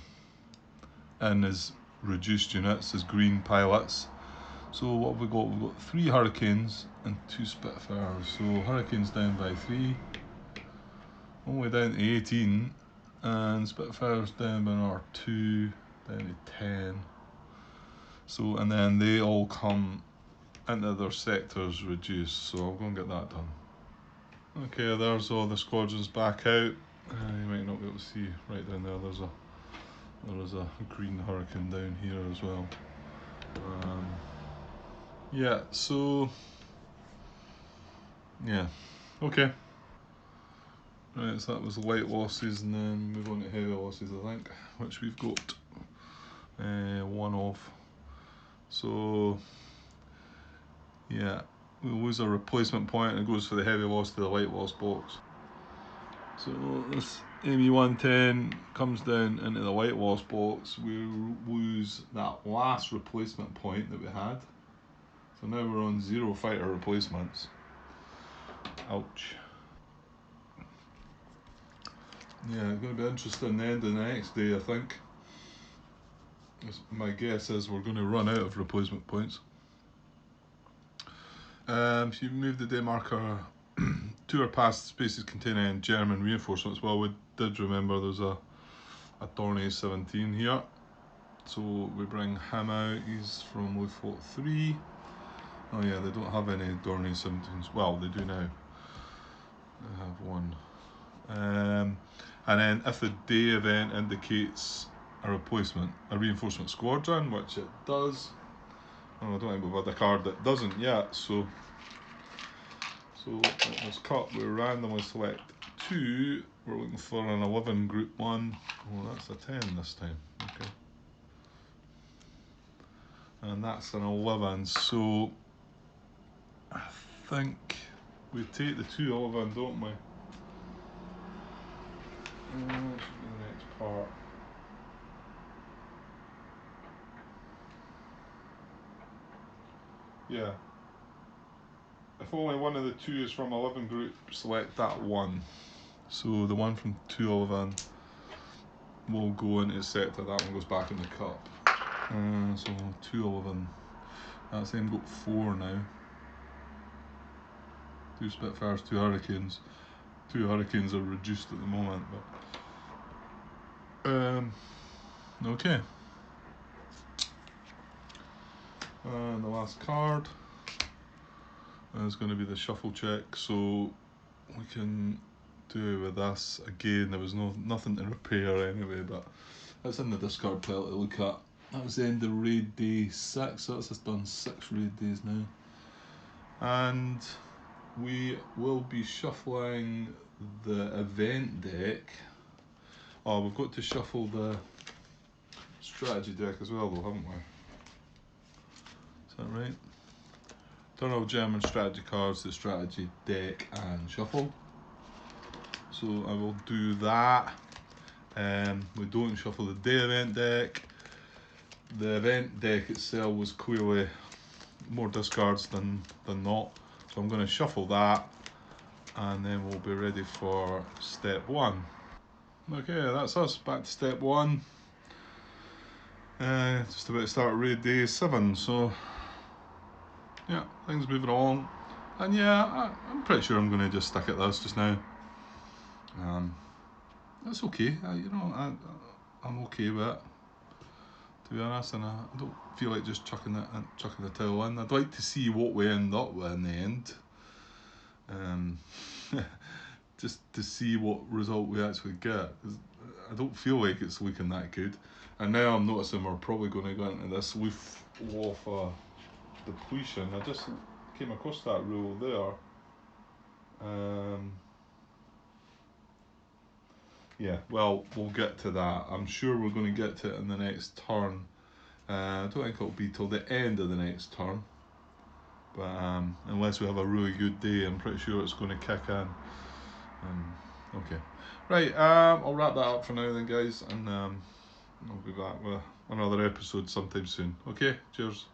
in as reduced units, as green pilots. So what have we got? We've got 3 Hurricanes and 2 Spitfires. So Hurricanes down by 3, only down to 18, and Spitfires down by another 2, down to 10. So, and then they all come into their sectors reduced, so I'll go and get that done. Okay, there's all the squadrons back out. You might not be able to see right down there, there is a green Hurricane down here as well. Yeah, so yeah, okay. Right, so that was light losses, and then move on to heavy losses, I think, which we've got 1 of. So yeah, we lose a replacement point and it goes for the heavy loss to the light loss box. So this Amy 110 comes down into the light loss box. We lose that last replacement point that we had. So now we're on 0 fighter replacements. Ouch. Yeah, it's going to be interesting the end of the next day, I think. My guess is we're going to run out of replacement points. If you move the day marker 2 or past spaces containing German reinforcements, well, we did remember there's a Dornier 17 here. So we bring him out, he's from Luftwaffe 3. Oh yeah, they don't have any Dornier 17s. Well, they do now. They have 1. And then if the day event indicates a replacement, a reinforcement squadron, which it does. Oh, I don't think we've had a card that doesn't yet, so it was cut. We randomly select 2. We're looking for an 11 group 1. Oh, that's a 10 this time. Okay. And that's an 11. So I think we take the 211, don't we? That should be the next part. Yeah. If only one of the 2 is from 11 group, select that 1. So the one from 211 will go into sector, that one goes back in the cup. So 211, that's then got 4 now. 2 Spitfires, 2 Hurricanes. 2 Hurricanes are reduced at the moment, but okay. And the last card is going to be the shuffle check, so we can do with this again. There was nothing to repair anyway, but it's in the discard pile to look at. that was the end of raid day 6, so that's just done 6 raid days now. And we will be shuffling the event deck. Oh, we've got to shuffle the strategy deck as well though, haven't we? Is that right? Turn all German strategy cards to strategy deck and shuffle. So I will do that. We don't shuffle the day event deck. The event deck itself was clearly more discards than not. So I'm going to shuffle that and then we'll be ready for step 1. Okay, that's us, back to step 1. Just about to start raid day 7, so yeah, things moving along. And yeah, I'm pretty sure I'm going to just stick at this just now. That's okay, I'm okay with it, to be honest, and I don't feel like just chucking the towel in. I'd like to see what we end up with in the end. Just to see what result we actually get, because I don't feel like it's looking that good. And now I'm noticing we're probably going to go into this Leaf of depletion. I just came across that rule there. Yeah, well, we'll get to that. I'm sure we're going to get to it in the next turn. I don't think it'll be till the end of the next turn. But unless we have a really good day, I'm pretty sure it's going to kick in. Okay. Right, I'll wrap that up for now then, guys. And I'll be back with another episode sometime soon. Okay, cheers.